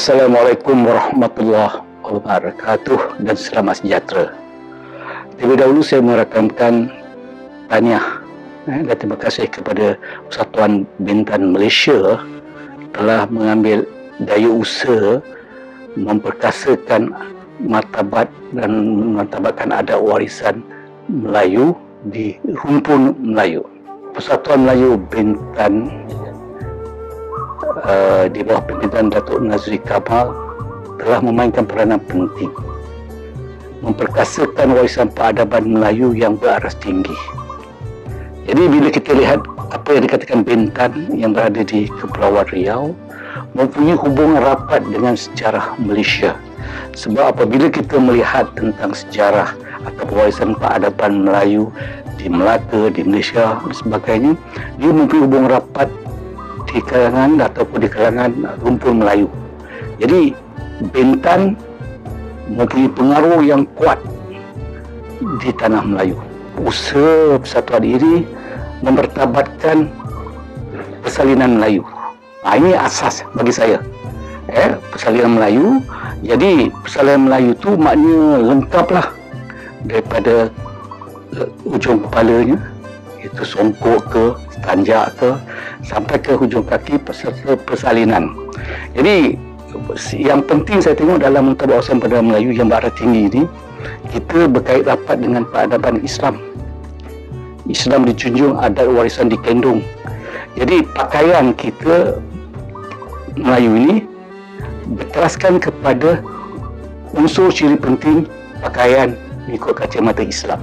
Assalamualaikum warahmatullahi wabarakatuh dan selamat sejahtera. Terlebih dahulu saya merakamkan tahniah dan terima kasih kepada Persatuan Bintan Malaysia telah mengambil daya usaha memperkasakan martabat dan martabatkan adat warisan Melayu di rumpun Melayu. Persatuan Melayu Bintan di bawah pimpinan Datuk Nazri Kamal telah memainkan peranan penting memperkasakan warisan peradaban Melayu yang beraras tinggi. Jadi bila kita lihat apa yang dikatakan Bintan yang berada di Kepulauan Riau mempunyai hubungan rapat dengan sejarah Malaysia. Sebab apabila kita melihat tentang sejarah atau warisan peradaban Melayu di Melaka, di Malaysia dan sebagainya, dia mempunyai hubungan rapat di kalangan ataupun di kalangan rumpun Melayu. Jadi Bintan mempunyai pengaruh yang kuat di tanah Melayu. Usaha persatuan ini memertabatkan persalinan Melayu. Ini asas bagi saya. Persalinan Melayu. Jadi persalinan Melayu tu maknanya lengkaplah daripada ujung kepalanya, itu songkok ke, tanjak ke, sampai ke hujung kaki peserta persalinan. Jadi yang penting saya tengok dalam Muntabat Warisan Peradaban Melayu yang beraras tinggi ini, kita berkait rapat dengan peradaban Islam. Islam dijunjung, adat warisan dikendung. Jadi pakaian kita Melayu ini berteraskan kepada unsur ciri penting pakaian mengikut kacamata Islam.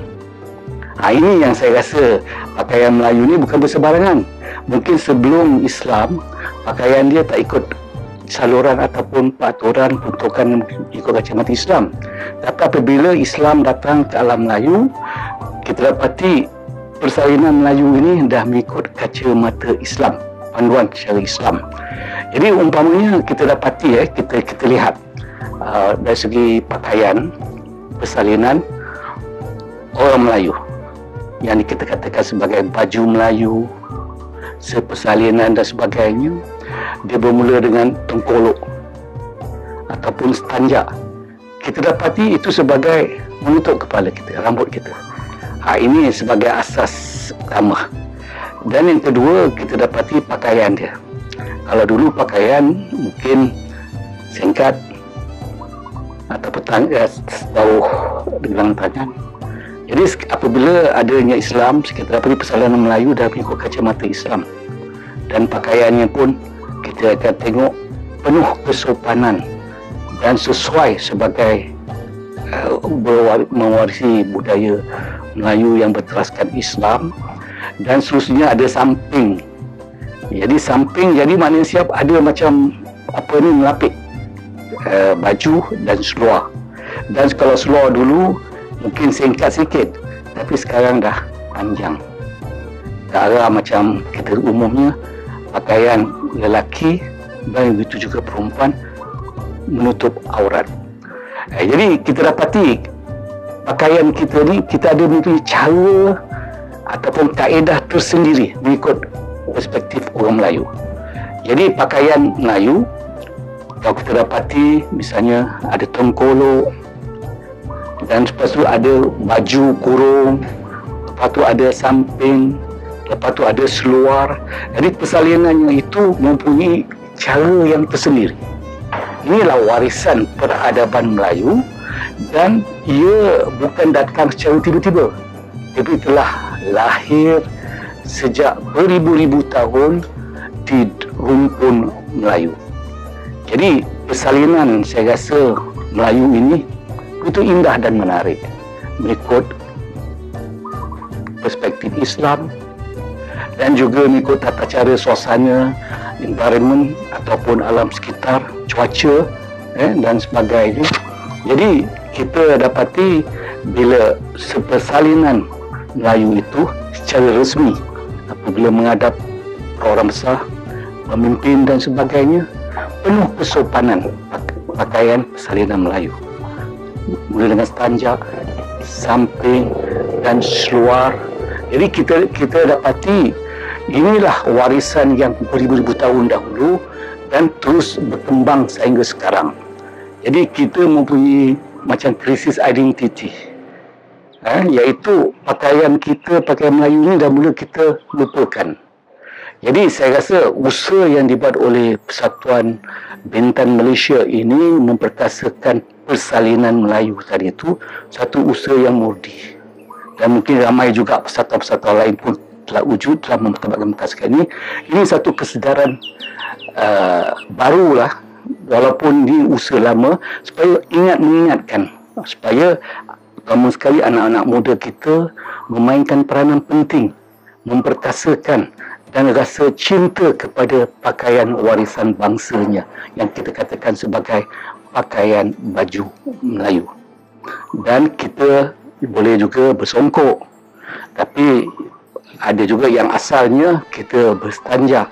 Ini yang saya rasa pakaian Melayu ni bukan bersebarangan. Mungkin sebelum Islam, pakaian dia tak ikut saluran ataupun peraturan peruntukan ikut kacamata Islam. Tapi apabila Islam datang ke alam Melayu, kita dapati persalinan Melayu ini dah mengikut kacamata Islam, panduan secara Islam. Jadi umpamanya kita dapati kita lihat dari segi pakaian persalinan orang Melayu yang kita katakan sebagai baju Melayu, sepersalinan dan sebagainya, dia bermula dengan tengkolok ataupun setanjak. Kita dapati itu sebagai menutup kepala kita, rambut kita. Ini sebagai asas utama. Dan yang kedua, kita dapati pakaian dia. Kalau dulu pakaian mungkin singkat atau bawah dengan tangan. Jadi apabila adanya Islam, kita dapati persalinan Melayu dah mengikut kacamata Islam. Dan pakaiannya pun kita akan tengok penuh kesopanan dan sesuai sebagai mewarisi budaya Melayu yang berteraskan Islam. Dan seterusnya ada samping. Jadi samping, jadi maknanya siap ada macam melapik baju dan seluar. Dan kalau seluar dulu mungkin singkat sikit, tapi sekarang dah panjang. Ke arah macam kita umumnya pakaian lelaki dan begitu juga perempuan menutup aurat. Jadi kita dapati pakaian kita ni, kita ada mempunyai cara ataupun kaedah tersendiri mengikut perspektif orang Melayu. Jadi pakaian Melayu, kalau kita dapati misalnya ada tengkolok, dan lepas tu ada baju kurung, lepas tu ada samping, lepas tu ada seluar. Jadi persalinannya itu mempunyai cara yang tersendiri. Inilah warisan peradaban Melayu dan ia bukan datang secara tiba-tiba, tapi telah lahir sejak beribu-ribu tahun di rumpun Melayu. Jadi persalinan saya rasa Melayu ini itu indah dan menarik mengikut perspektif Islam dan juga mengikut tata cara suasana, environment ataupun alam sekitar, cuaca dan sebagainya. Jadi kita dapati bila sepersalinan Melayu itu secara resmi apabila menghadap orang besar, pemimpin dan sebagainya, penuh kesopanan pakaian persalinan Melayu. Mula dengan setanjak, samping dan seluar. Jadi kita dapati inilah warisan yang beribu-ribu tahun dahulu dan terus berkembang sehingga sekarang. Jadi kita mempunyai macam krisis identiti, iaitu pakaian Melayu ini dah mula kita lupakan. Jadi saya rasa usaha yang dibuat oleh Persatuan Bintan Malaysia ini memperkasakan persalinan Melayu tadi itu satu usaha yang murni. Dan mungkin ramai juga persatuan-persatuan lain pun telah wujud dalam memperkasakan ini. Ini satu kesedaran barulah, walaupun di usaha lama, supaya mengingatkan supaya pertama sekali anak-anak muda kita memainkan peranan penting, memperkasakan dan rasa cinta kepada pakaian warisan bangsanya yang kita katakan sebagai pakaian baju Melayu. Dan kita boleh juga bersongkok, tapi ada juga yang asalnya kita berstanjak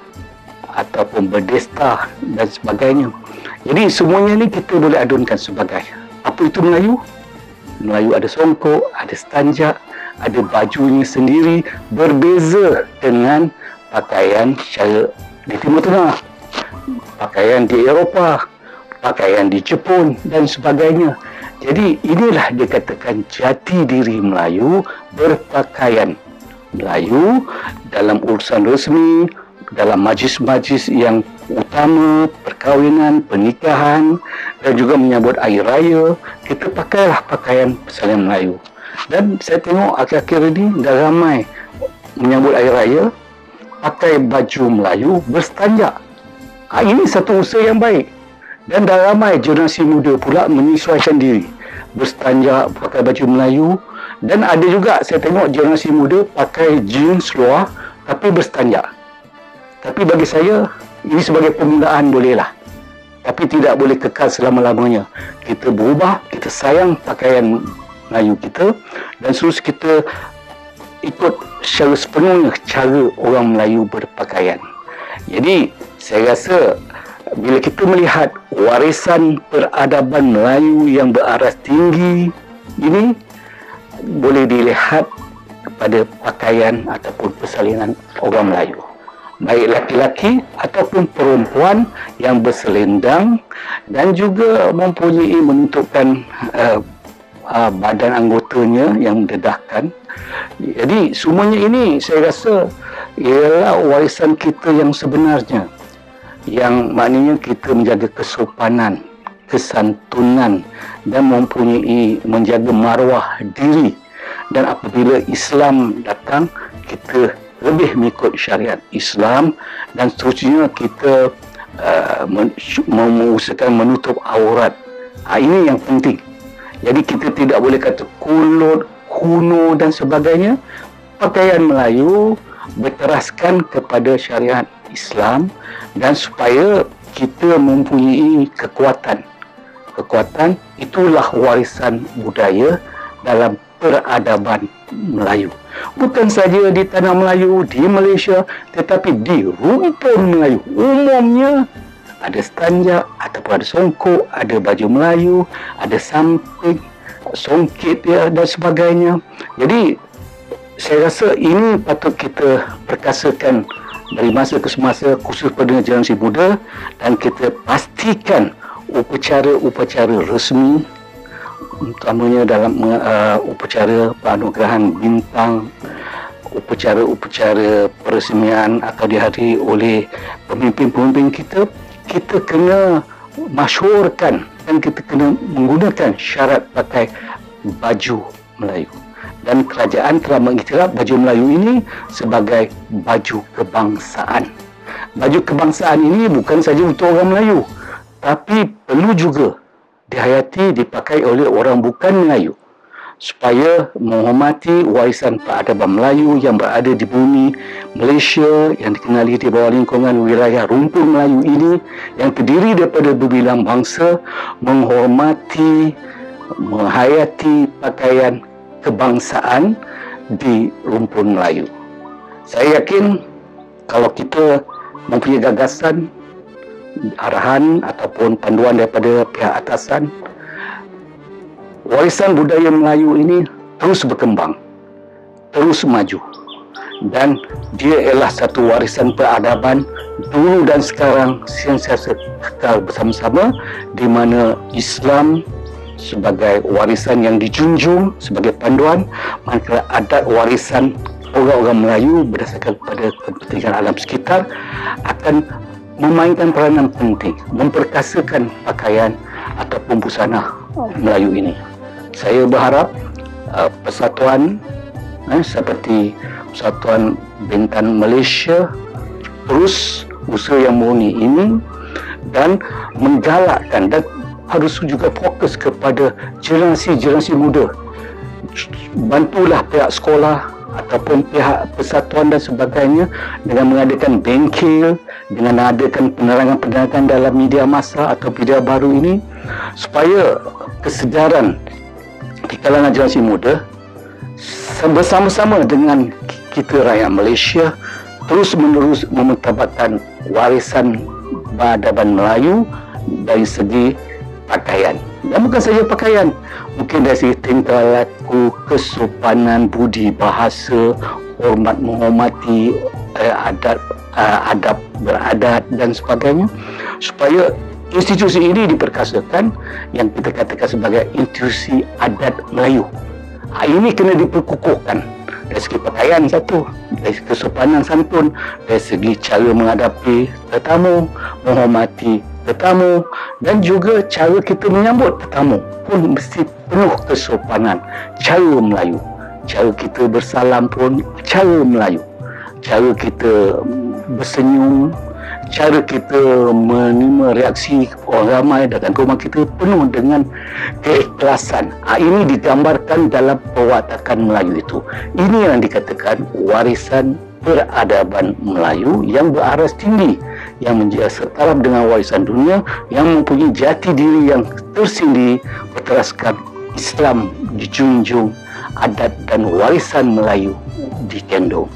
ataupun berdesta dan sebagainya. Jadi semuanya ni kita boleh adunkan sebagai apa itu Melayu. Melayu ada songkok, ada stanjak, ada bajunya sendiri, berbeza dengan pakaian secara di Timur Tengah, pakaian di Eropah, pakaian di Jepun dan sebagainya. Jadi inilah dikatakan jati diri Melayu, berpakaian Melayu dalam urusan resmi, dalam majlis-majlis yang utama, perkahwinan, pernikahan dan juga menyambut hari raya, kita pakailah pakaian persalinan Melayu. Dan saya tengok akhir-akhir ini dah ramai menyambut hari raya pakai baju Melayu berstanjak. Ini satu usaha yang baik. Dan dah ramai generasi muda pula menyesuaikan diri, berstanjak, pakai baju Melayu. Dan ada juga saya tengok generasi muda pakai jeans luar tapi berstanjak. Tapi bagi saya, ini sebagai penggunaan bolehlah. Tapi tidak boleh kekal selama-lamanya. Kita berubah, kita sayang pakaian Melayu kita dan terus kita ikut secara sepenuhnya cara orang Melayu berpakaian. Jadi saya rasa bila kita melihat warisan peradaban Melayu yang beraras tinggi ini boleh dilihat pada pakaian ataupun persalinan orang Melayu, baik laki-laki ataupun perempuan yang berselendang dan juga mempunyai menunjukkan badan anggotanya yang mendedahkan. Jadi semuanya ini saya rasa ialah warisan kita yang sebenarnya, yang maknanya kita menjaga kesopanan, kesantunan dan mempunyai menjaga maruah diri. Dan apabila Islam datang, kita lebih mengikut syariat Islam dan seterusnya kita mengusahakan menutup aurat. Ini yang penting. Jadi kita tidak boleh kata kulot, kuno dan sebagainya. Pakaian Melayu berteraskan kepada syariat Islam dan supaya kita mempunyai kekuatan. Kekuatan itulah warisan budaya dalam peradaban Melayu. Bukan saja di tanah Melayu, di Malaysia, tetapi di rumpun Melayu. Umumnya ada stanjak, ataupun ada songkok, ada baju Melayu, ada samping, songkit dan sebagainya. Jadi saya rasa ini patut kita perkasakan dari masa ke semasa, khusus pada generasi muda, dan kita pastikan upacara-upacara resmi, utamanya dalam upacara penganugerahan bintang, upacara-upacara peresmian atau dihadiri oleh pemimpin-pemimpin kita, kita kena masyhurkan dan kita kena menggunakan syarat pakai baju Melayu. Dan kerajaan telah mengiktiraf baju Melayu ini sebagai baju kebangsaan. Baju kebangsaan ini bukan saja untuk orang Melayu, tapi perlu juga dihayati, dipakai oleh orang bukan Melayu, supaya menghormati warisan peradaban Melayu yang berada di bumi Malaysia yang dikenali di bawah lingkungan wilayah rumpun Melayu ini yang terdiri daripada berbilang bangsa, menghormati, menghayati pakaian kebangsaan di rumpun Melayu. Saya yakin kalau kita mempunyai gagasan, arahan ataupun panduan daripada pihak atasan, warisan budaya Melayu ini terus berkembang, terus maju. dan dia ialah satu warisan peradaban dulu dan sekarang sentiasa kekal bersama-sama, di mana Islam sebagai warisan yang dijunjung sebagai panduan, manakala adat warisan orang-orang Melayu berdasarkan kepada kepentingan alam sekitar akan memainkan peranan penting memperkasakan pakaian ataupun busana Melayu ini. Saya berharap persatuan seperti Persatuan Bintan Malaysia terus usaha yang murni ini dan menggalakkan dan harus juga fokus kepada generasi-generasi muda. Bantulah pihak sekolah ataupun pihak persatuan dan sebagainya dengan mengadakan bengkel, dengan mengadakan penerangan-penerangan dalam media massa atau media baru ini, supaya kesedaran di kalangan generasi muda bersama-sama dengan kita rakyat Malaysia terus-menerus mementabakkan warisan peradaban Melayu dari segi pakaian. Dan bukan saja pakaian, mungkin dari segi tingkah laku, kesopanan budi bahasa, hormat menghormati adab beradat dan sebagainya, supaya institusi ini diperkasakan yang kita katakan sebagai institusi adat Melayu. Ini kena diperkukuhkan dari segi pakaian satu, dari segi kesopanan santun, dari segi cara menghadapi tetamu, menghormati tetamu, dan juga cara kita menyambut tetamu pun mesti penuh kesopanan, cara Melayu. Cara kita bersalam pun cara Melayu. Cara kita bersenyum, cara kita menerima reaksi orang ramai datang ke rumah kita penuh dengan keikhlasan. Ini digambarkan dalam perwatakan Melayu itu. Ini yang dikatakan warisan peradaban Melayu yang beraras tinggi, yang menjadi setaraf dengan warisan dunia, yang mempunyai jati diri yang tersendiri berteraskan Islam dijunjung, adat dan warisan Melayu dikendong.